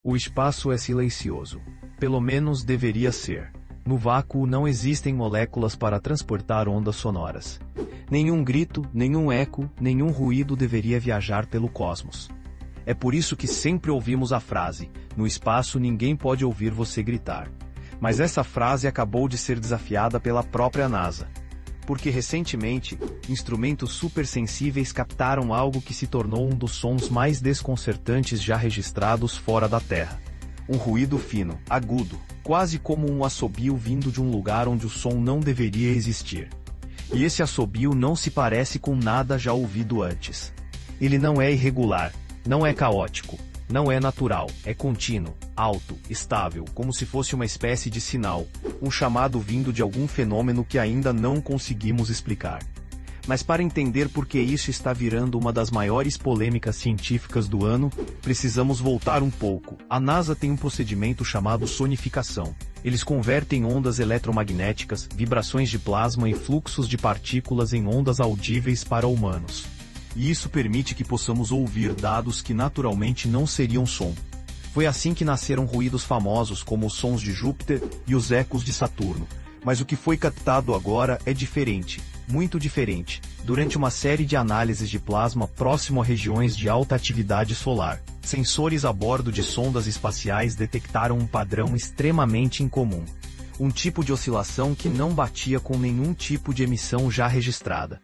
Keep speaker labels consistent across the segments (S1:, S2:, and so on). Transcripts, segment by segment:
S1: O espaço é silencioso. Pelo menos deveria ser. No vácuo não existem moléculas para transportar ondas sonoras. Nenhum grito, nenhum eco, nenhum ruído deveria viajar pelo cosmos. É por isso que sempre ouvimos a frase: no espaço ninguém pode ouvir você gritar. Mas essa frase acabou de ser desafiada pela própria NASA. Porque recentemente, instrumentos supersensíveis captaram algo que se tornou um dos sons mais desconcertantes já registrados fora da Terra. Um ruído fino, agudo, quase como um assobio vindo de um lugar onde o som não deveria existir. E esse assobio não se parece com nada já ouvido antes. Ele não é irregular, não é caótico, não é natural, é contínuo, alto, estável, como se fosse uma espécie de sinal, um chamado vindo de algum fenômeno que ainda não conseguimos explicar. Mas para entender por que isso está virando uma das maiores polêmicas científicas do ano, precisamos voltar um pouco. A NASA tem um procedimento chamado sonificação. Eles convertem ondas eletromagnéticas, vibrações de plasma e fluxos de partículas em ondas audíveis para humanos. E isso permite que possamos ouvir dados que naturalmente não seriam som. Foi assim que nasceram ruídos famosos como os sons de Júpiter e os ecos de Saturno. Mas o que foi captado agora é diferente, muito diferente. Durante uma série de análises de plasma próximo a regiões de alta atividade solar, sensores a bordo de sondas espaciais detectaram um padrão extremamente incomum. Um tipo de oscilação que não batia com nenhum tipo de emissão já registrada.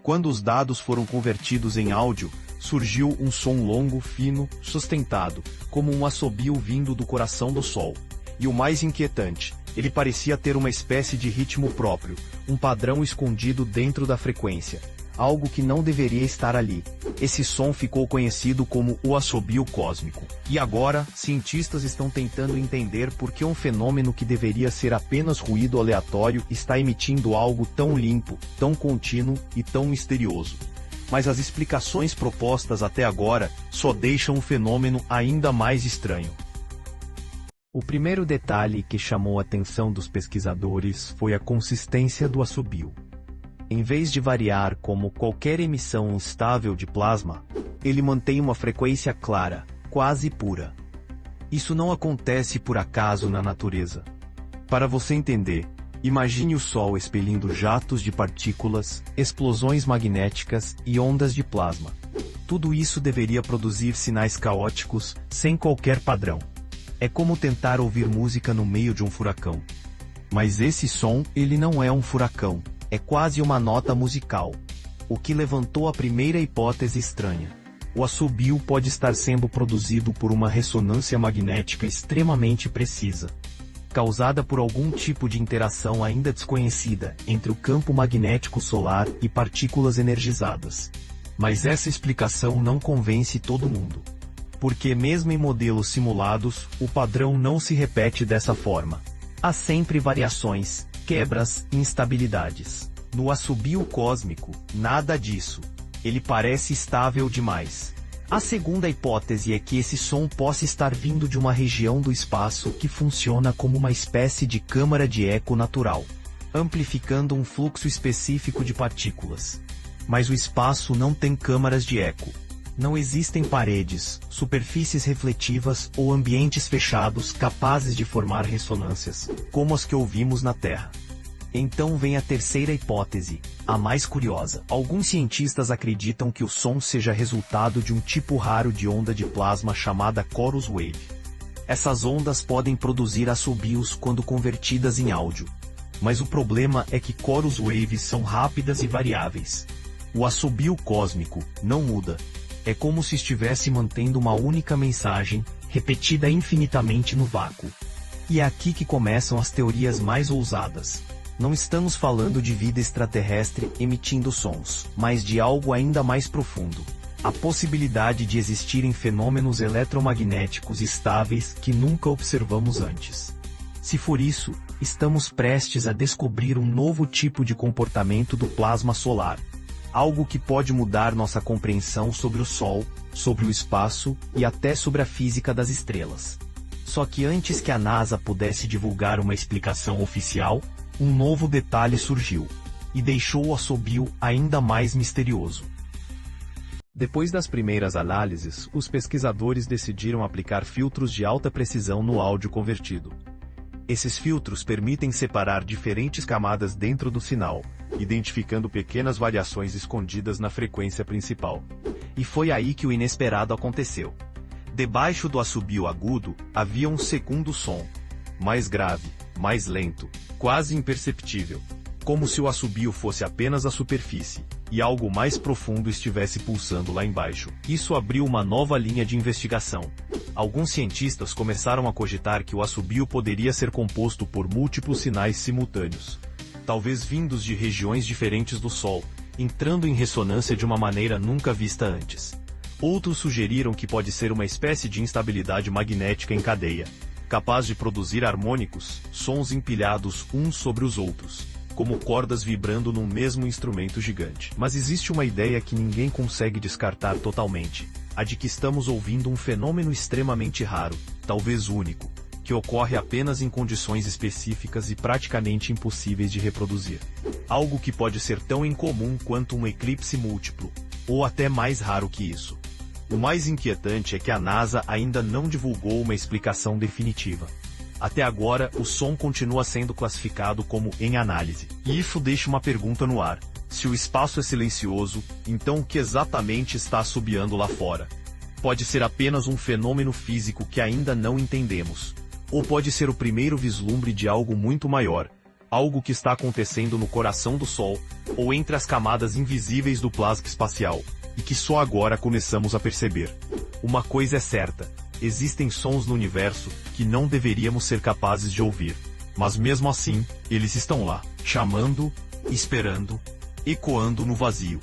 S1: Quando os dados foram convertidos em áudio, surgiu um som longo, fino, sustentado, como um assobio vindo do coração do Sol. E o mais inquietante, ele parecia ter uma espécie de ritmo próprio, um padrão escondido dentro da frequência, algo que não deveria estar ali. Esse som ficou conhecido como o assobio cósmico. E agora, cientistas estão tentando entender por que um fenômeno que deveria ser apenas ruído aleatório está emitindo algo tão limpo, tão contínuo e tão misterioso. Mas as explicações propostas até agora só deixam o fenômeno ainda mais estranho. O primeiro detalhe que chamou a atenção dos pesquisadores foi a consistência do assobio. Em vez de variar como qualquer emissão instável de plasma, ele mantém uma frequência clara, quase pura. Isso não acontece por acaso na natureza. Para você entender, imagine o Sol expelindo jatos de partículas, explosões magnéticas e ondas de plasma. Tudo isso deveria produzir sinais caóticos, sem qualquer padrão. É como tentar ouvir música no meio de um furacão. Mas esse som, ele não é um furacão, é quase uma nota musical. O que levantou a primeira hipótese estranha. O assobio pode estar sendo produzido por uma ressonância magnética extremamente precisa, causada por algum tipo de interação ainda desconhecida entre o campo magnético solar e partículas energizadas. Mas essa explicação não convence todo mundo. Porque mesmo em modelos simulados, o padrão não se repete dessa forma. Há sempre variações, quebras e instabilidades. No assobio cósmico, nada disso. Ele parece estável demais. A segunda hipótese é que esse som possa estar vindo de uma região do espaço que funciona como uma espécie de câmara de eco natural, amplificando um fluxo específico de partículas. Mas o espaço não tem câmaras de eco. Não existem paredes, superfícies refletivas ou ambientes fechados capazes de formar ressonâncias, como as que ouvimos na Terra. Então vem a terceira hipótese, a mais curiosa. Alguns cientistas acreditam que o som seja resultado de um tipo raro de onda de plasma chamada chorus wave. Essas ondas podem produzir assobios quando convertidas em áudio. Mas o problema é que chorus waves são rápidas e variáveis. O assobio cósmico não muda. É como se estivesse mantendo uma única mensagem, repetida infinitamente no vácuo. E é aqui que começam as teorias mais ousadas. Não estamos falando de vida extraterrestre emitindo sons, mas de algo ainda mais profundo. A possibilidade de existirem fenômenos eletromagnéticos estáveis que nunca observamos antes. Se for isso, estamos prestes a descobrir um novo tipo de comportamento do plasma solar. Algo que pode mudar nossa compreensão sobre o Sol, sobre o espaço e até sobre a física das estrelas. Só que antes que a NASA pudesse divulgar uma explicação oficial, um novo detalhe surgiu, e deixou o assobio ainda mais misterioso. Depois das primeiras análises, os pesquisadores decidiram aplicar filtros de alta precisão no áudio convertido. Esses filtros permitem separar diferentes camadas dentro do sinal, identificando pequenas variações escondidas na frequência principal. E foi aí que o inesperado aconteceu. Debaixo do assobio agudo, havia um segundo som. Mais grave, mais lento, quase imperceptível. Como se o assobio fosse apenas a superfície, e algo mais profundo estivesse pulsando lá embaixo. Isso abriu uma nova linha de investigação. Alguns cientistas começaram a cogitar que o assobio poderia ser composto por múltiplos sinais simultâneos, talvez vindos de regiões diferentes do Sol, entrando em ressonância de uma maneira nunca vista antes. Outros sugeriram que pode ser uma espécie de instabilidade magnética em cadeia, capaz de produzir harmônicos, sons empilhados uns sobre os outros, como cordas vibrando num mesmo instrumento gigante. Mas existe uma ideia que ninguém consegue descartar totalmente, a de que estamos ouvindo um fenômeno extremamente raro, talvez único, que ocorre apenas em condições específicas e praticamente impossíveis de reproduzir. Algo que pode ser tão incomum quanto um eclipse múltiplo, ou até mais raro que isso. O mais inquietante é que a NASA ainda não divulgou uma explicação definitiva. Até agora, o som continua sendo classificado como em análise. E isso deixa uma pergunta no ar. Se o espaço é silencioso, então o que exatamente está assobiando lá fora? Pode ser apenas um fenômeno físico que ainda não entendemos. Ou pode ser o primeiro vislumbre de algo muito maior, algo que está acontecendo no coração do Sol, ou entre as camadas invisíveis do plasma espacial, e que só agora começamos a perceber. Uma coisa é certa, existem sons no universo que não deveríamos ser capazes de ouvir. Mas mesmo assim, eles estão lá, chamando, esperando, ecoando no vazio.